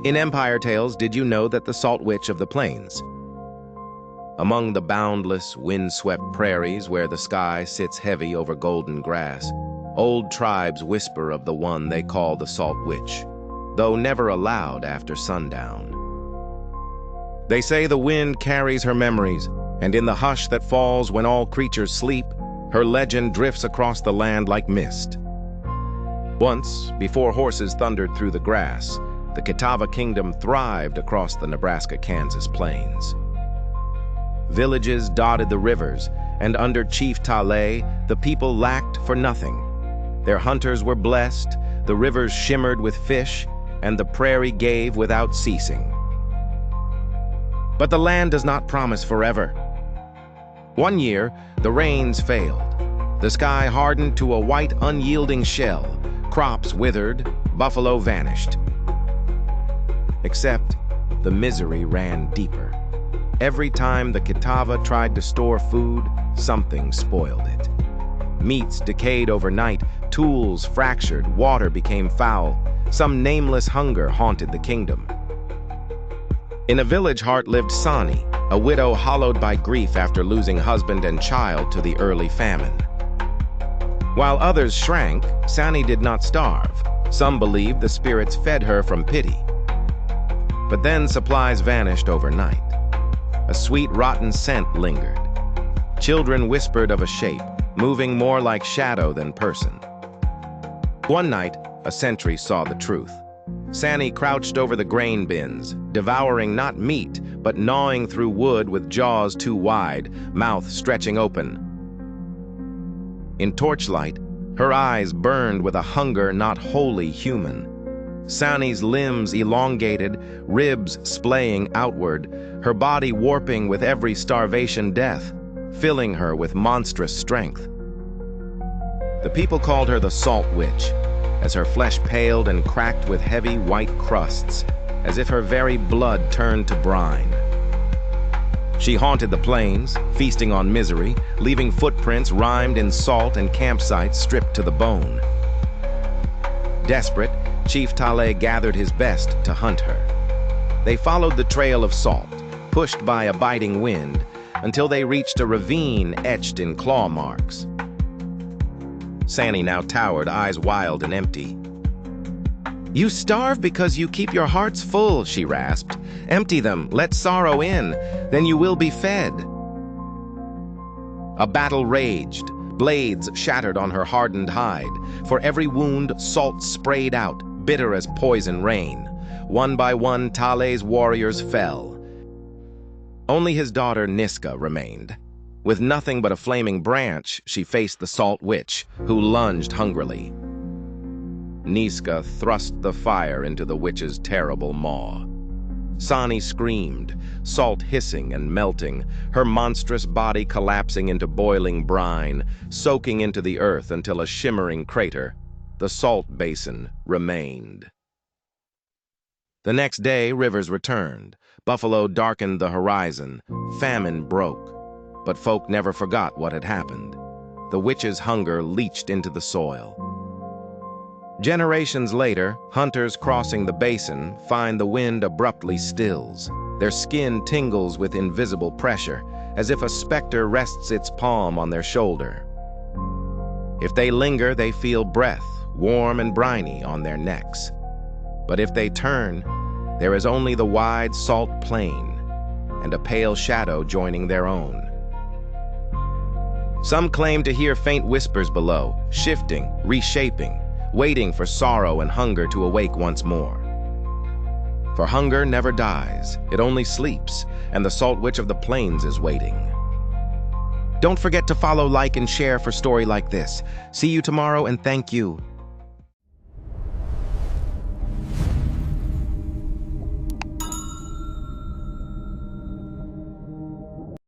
In Empire Tales, did you know that the Salt Witch of the Plains? Among the boundless, wind-swept prairies where the sky sits heavy over golden grass, old tribes whisper of the one they call the Salt Witch, though never allowed after sundown. They say the wind carries her memories, and in the hush that falls when all creatures sleep, her legend drifts across the land like mist. Once, before horses thundered through the grass, the Catawba Kingdom thrived across the Nebraska-Kansas plains. Villages dotted the rivers, and under Chief Tale, the people lacked for nothing. Their hunters were blessed, the rivers shimmered with fish, and the prairie gave without ceasing. But the land does not promise forever. One year, the rains failed. The sky hardened to a white, unyielding shell. Crops withered, buffalo vanished. Except the misery ran deeper. Every time the Catawba tried to store food, something spoiled it. Meats decayed overnight, tools fractured, water became foul. Some nameless hunger haunted the kingdom. In a village heart lived Sani, a widow hollowed by grief after losing husband and child to the early famine. While others shrank, Sani did not starve. Some believed the spirits fed her from pity. But then supplies vanished overnight. A sweet, rotten scent lingered. Children whispered of a shape, moving more like shadow than person. One night, a sentry saw the truth. Sani crouched over the grain bins, devouring not meat, but gnawing through wood with jaws too wide, mouth stretching open. In torchlight, her eyes burned with a hunger not wholly human. Sani's limbs elongated, ribs splaying outward, her body warping with every starvation death, filling her with monstrous strength. The people called her the Salt Witch, as her flesh paled and cracked with heavy white crusts, as if her very blood turned to brine. She haunted the plains, feasting on misery, leaving footprints rimed in salt and campsites stripped to the bone. Desperate, Chief Tale gathered his best to hunt her. They followed the trail of salt, pushed by a biting wind, until they reached a ravine etched in claw marks. Sani now towered, eyes wild and empty. "You starve because you keep your hearts full," she rasped. "Empty them, let sorrow in, then you will be fed." A battle raged. Blades shattered on her hardened hide. For every wound, salt sprayed out, bitter as poison rain. One by one, Tale's warriors fell. Only his daughter Niska remained. With nothing but a flaming branch, she faced the Salt Witch, who lunged hungrily. Niska thrust the fire into the witch's terrible maw. Sani screamed, salt hissing and melting, her monstrous body collapsing into boiling brine, soaking into the earth until a shimmering crater, the Salt Basin, remained. The next day, rivers returned. Buffalo darkened the horizon. Famine broke. But folk never forgot what had happened. The witch's hunger leached into the soil. Generations later, hunters crossing the basin find the wind abruptly stills. Their skin tingles with invisible pressure, as if a specter rests its palm on their shoulder. If they linger, they feel breath, warm and briny, on their necks. But if they turn, there is only the wide salt plain and a pale shadow joining their own. Some claim to hear faint whispers below, shifting, reshaping, waiting for sorrow and hunger to awake once more. For hunger never dies, it only sleeps, and the Salt Witch of the Plains is waiting. Don't forget to follow, like, and share for story like this. See you tomorrow, and thank you.